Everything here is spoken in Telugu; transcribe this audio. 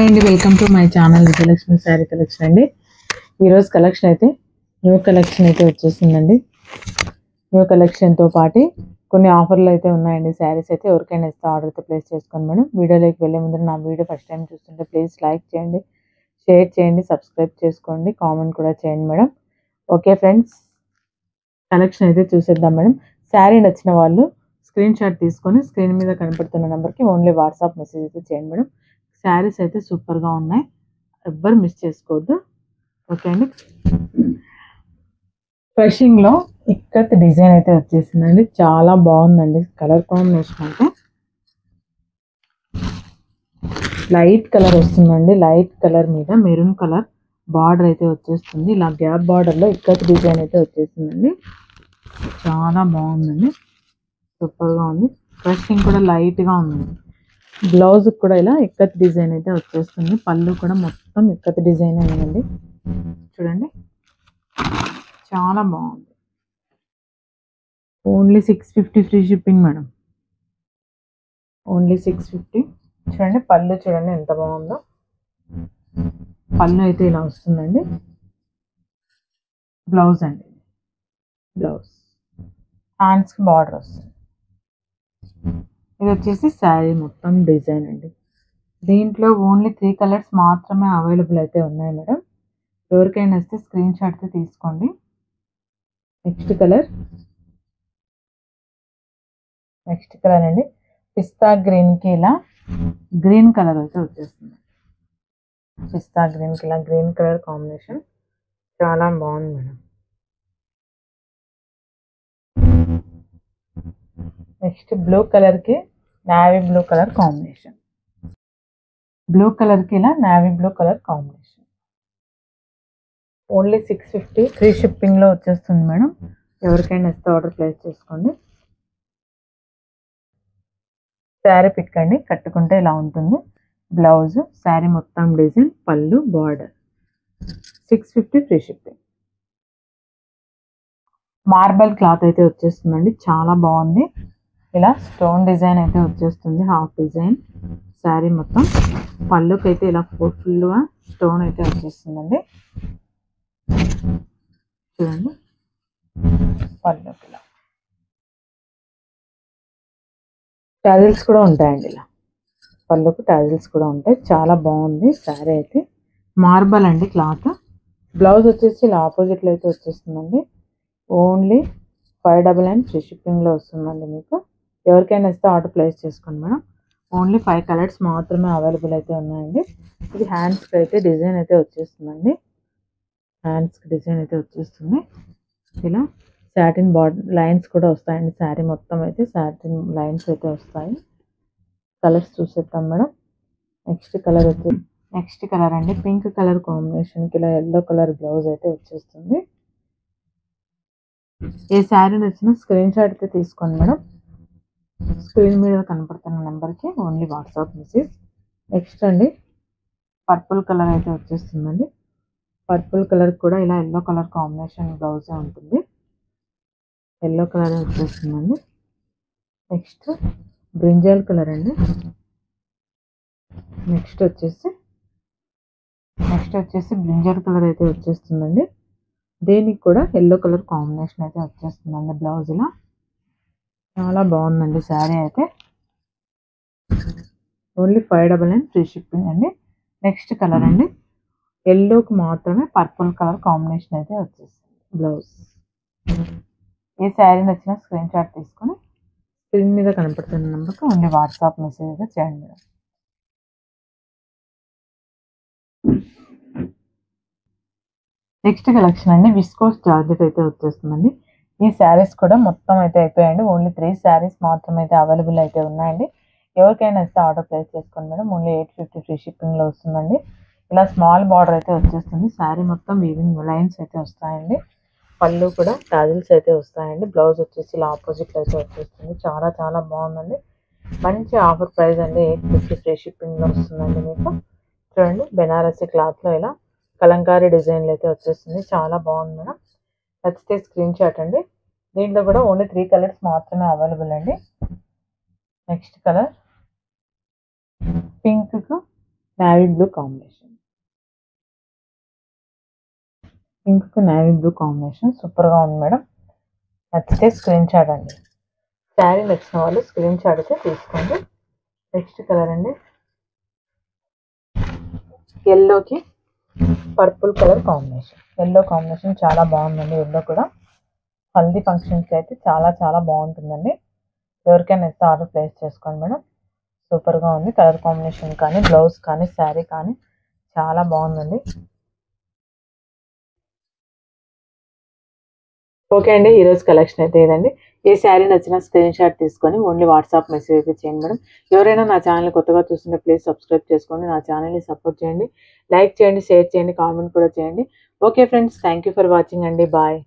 అండి, welcome to my channel Vijayalakshmi sari collection అండి. ఈరోజు కలెక్షన్ అయితే న్యూ కలెక్షన్ అయితే వచ్చేసిందండి. న్యూ కలెక్షన్తో పాటు కొన్ని ఆఫర్లు అయితే ఉన్నాయండి. శారీస్ అయితే ఎవరికైనా ఇస్తే ఆర్డర్ అయితే ప్లేస్ చేసుకోండి మేడం. వీడియోలోకి వెళ్ళే ముందు నా వీడియో ఫస్ట్ టైం చూస్తుంటే ప్లీజ్ లైక్ చేయండి, షేర్ చేయండి, సబ్స్క్రైబ్ చేసుకోండి, కామెంట్ కూడా చేయండి మేడం. ఓకే ఫ్రెండ్స్, కలెక్షన్ అయితే చూసేద్దాం మేడం. శారీ నచ్చిన వాళ్ళు స్క్రీన్ షాట్ తీసుకొని స్క్రీన్ మీద కనపడుతున్న నెంబర్కి ఓన్లీ వాట్సాప్ మెసేజ్ అయితే చేయండి మేడం. శారీస్ అయితే సూపర్గా ఉన్నాయి, ఎవ్వరు మిస్ చేసుకోవద్దు. ఓకే అండి. ఫ్రెషింగ్లో ఇక్కత్ డిజైన్ అయితే వచ్చేసిందండి, చాలా బాగుందండి. కలర్ కాంబినేషన్ అయితే లైట్ కలర్ వస్తుందండి. లైట్ కలర్ మీద మెరూన్ కలర్ బార్డర్ అయితే వచ్చేస్తుంది. ఇలా గ్యాప్ బార్డర్లో ఇక్కత్ డిజైన్ అయితే వచ్చేసిందండి, చాలా బాగుందండి, సూపర్గా ఉంది. ఫ్రెషింగ్ కూడా లైట్గా ఉందండి. బ్లౌజ్ కూడా ఇలా ఇక్కత్ డిజైన్ అయితే వచ్చేస్తుంది. పళ్ళు కూడా మొత్తం ఇక్కత్ డిజైన్ ఉందండి, చూడండి, చాలా బాగుంది. Only 650 free shipping madam, only 650. చూడండి పళ్ళు, చూడండి ఎంత బాగుందో. పళ్ళు అయితే ఇలా వస్తుందండి. బ్లౌజ్ అండి, బ్లౌజ్ హ్యాండ్స్కి బార్డర్ వస్తుంది. ఇది వచ్చేసి శారీ మొత్తం డిజైన్ అండి. దీంట్లో ఓన్లీ 3 కలర్స్ మాత్రమే అవైలబుల్ అయితే ఉన్నాయి మేడం. ఎవరికైనా వస్తే స్క్రీన్ షాట్ అయితే తీసుకోండి. నెక్స్ట్ కలర్ అండి, పిస్తా గ్రీన్కి ఇలా గ్రీన్ కలర్ అయితే వచ్చేస్తుంది. పిస్తా గ్రీన్కి ఇలా గ్రీన్ కలర్ కాంబినేషన్ చాలా బాగుంది మేడం. నెక్స్ట్ బ్లూ కలర్కి navy blue colour combination. Blue కలర్కి ఇలా navy blue colour combination. Only 650 free షిప్పింగ్లో వచ్చేస్తుంది మేడం. ఎవరికైనా ఇస్తే ఆర్డర్ ప్లేస్ చేసుకోండి. శారీ పిక్కండి, కట్టుకుంటే ఇలా ఉంటుంది. బ్లౌజ్, శారీ మొత్తం డిజైన్, పళ్ళు, border. 650 free shipping. Marble cloth అయితే వచ్చేస్తుందండి, చాలా బాగుంది. ఇలా స్టోన్ డిజైన్ అయితే వచ్చేస్తుంది, హాఫ్ డిజైన్. శారీ మొత్తం పళ్ళుకి అయితే ఇలా ఫుల్గా స్టోన్ అయితే వచ్చేస్తుందండి, చూడండి. పళ్ళుకి ఇలా టాజిల్స్ కూడా ఉంటాయండి. ఇలా పళ్ళుకు టాజిల్స్ కూడా ఉంటాయి, చాలా బాగుంది శారీ అయితే. మార్బల్ అండి క్లాత్. బ్లౌజ్ వచ్చేసి ఇలా ఆపోజిట్లో అయితే వచ్చేస్తుందండి. ఓన్లీ 599 ఫ్రీ షిప్పింగ్లో వస్తుందండి మీకు. ఎవరికైనా ఇస్తే ఆర్డర్ ప్లేస్ చేసుకోండి మేడం. ఓన్లీ 5 కలర్స్ మాత్రమే అవైలబుల్ అయితే ఉన్నాయండి. ఇది హ్యాండ్స్కి అయితే డిజైన్ అయితే వచ్చేస్తుందండి. హ్యాండ్స్కి డిజైన్ అయితే వచ్చేస్తుంది. ఇలా సాటిన్ బార్డర్ లైన్స్ కూడా వస్తాయండి. శారీ మొత్తం అయితే సాటిన్ లైన్స్ అయితే వస్తాయి. కలర్స్ చూసేద్దాం మేడం. నెక్స్ట్ కలర్ అండి, పింక్ కలర్ కాంబినేషన్కి ఇలా ఎల్లో కలర్ బ్లౌజ్ అయితే వచ్చేస్తుంది. ఏ శారీ నచ్చినా స్క్రీన్ షాట్ అయితే తీసుకోండి మేడం. స్క్రీన్ మీద కనపడుతున్న నెంబర్కి ఓన్లీ వాట్సాప్ మెసేజ్. నెక్స్ట్ అండి, పర్పుల్ కలర్ అయితే వచ్చేస్తుందండి. పర్పుల్ కలర్ కూడా ఇలా ఎల్లో కలర్ కాంబినేషన్ బ్లౌజే ఉంటుంది. ఎల్లో కలర్ వచ్చేస్తుందండి. నెక్స్ట్ బ్రింజాల్ కలర్ అండి. నెక్స్ట్ వచ్చేసి బ్రింజాల్ కలర్ అయితే వచ్చేస్తుందండి. దీనికి కూడా ఎల్లో కలర్ కాంబినేషన్ అయితే వచ్చేస్తుందండి బ్లౌజ్. ఇలా చాలా బాగుందండి శారీ అయితే. ఓన్లీ 599 ఫ్రీ షిప్పింగ్ అండి. నెక్స్ట్ కలర్ అండి, ఎల్లోకి మాత్రమే పర్పుల్ కలర్ కాంబినేషన్ అయితే వచ్చేస్తుంది బ్లౌజ్. ఏ శారీ నచ్చినా స్క్రీన్ షాట్ తీసుకొని స్క్రీన్ మీద కనపడుతున్న నెంబర్కి ఓన్లీ వాట్సాప్ మెసేజ్ అయితే చేయండి. నెక్స్ట్ కలెక్షన్ అండి, విస్కోస్ జార్జెట్ అయితే వచ్చేస్తుందండి. ఈ శారీస్ కూడా మొత్తం అయితే అయిపోయాయండి. ఓన్లీ 3 శారీస్ మాత్రమే అయితే అవైలబుల్ అయితే ఉన్నాయండి. ఎవరికైనా ఇస్తే ఆర్డర్ ప్లేస్ చేసుకోండి మేడం. ఓన్లీ 850 ఫ్రీ షిప్పింగ్లో వస్తుందండి. ఇలా స్మాల్ బార్డర్ అయితే వచ్చేస్తుంది. శారీ మొత్తం వీవింగ్ లైన్స్ అయితే వస్తాయండి. పళ్ళు కూడా టాజిల్స్ అయితే వస్తాయండి. బ్లౌజ్ వచ్చేసి ఇలా ఆపోజిట్లో అయితే వచ్చేస్తుంది. చాలా చాలా బాగుందండి. మంచి ఆఫర్ ప్రైస్ అండి. 850 ఫ్రీ షిప్పింగ్లో వస్తుందండి మీకు. చూడండి, బెనారసీ క్లాత్లో ఇలా కలంకారీ డిజైన్లు అయితే వచ్చేస్తుంది, చాలా బాగుంది మేడం. నచ్చితే స్క్రీన్ షాట్ అండి. దీంట్లో కూడా ఓన్లీ 3 కలర్స్ మాత్రమే అవైలబుల్ అండి. నెక్స్ట్ కలర్ పింక్కు navy blue combination, pink navy blue combination సూపర్గా ఉంది మేడం. నచ్చితే స్క్రీన్ షాట్ అండి. శారీ నచ్చిన వాళ్ళు స్క్రీన్ షాట్ అయితే తీసుకోండి. నెక్స్ట్ కలర్ అండి ఎల్లోకి purple colour combination. Yellow combination చాలా బాగుందండి. ఎల్లో కూడా హల్దీ ఫంక్షన్స్కి అయితే చాలా చాలా బాగుంటుందండి. ఎవరికైనా ఇస్తే ఆర్డర్ ప్లేస్ చేసుకోండి మేడం. సూపర్గా ఉంది కలర్ కాంబినేషన్ కానీ, బ్లౌజ్ కానీ, శారీ కానీ చాలా బాగుందండి. ఓకే అండి, ఈరోజు కలెక్షన్ అయితే ఇదండి. ఏ శారీ నచ్చినా స్క్రీన్ షాట్ తీసుకొని ఓన్లీ వాట్సాప్ మెసేజ్ అయితే చేయండి మేడం. ఎవరైనా నా ఛానల్ కొత్తగా చూస్తుంటే ప్లీజ్ సబ్స్క్రైబ్ చేసుకోండి. నా ఛానల్ని సపోర్ట్ చేయండి. లైక్ చేయండి, షేర్ చేయండి, కామెంట్ కూడా చేయండి. Okay friends, thank you for watching అండి. బాయ్.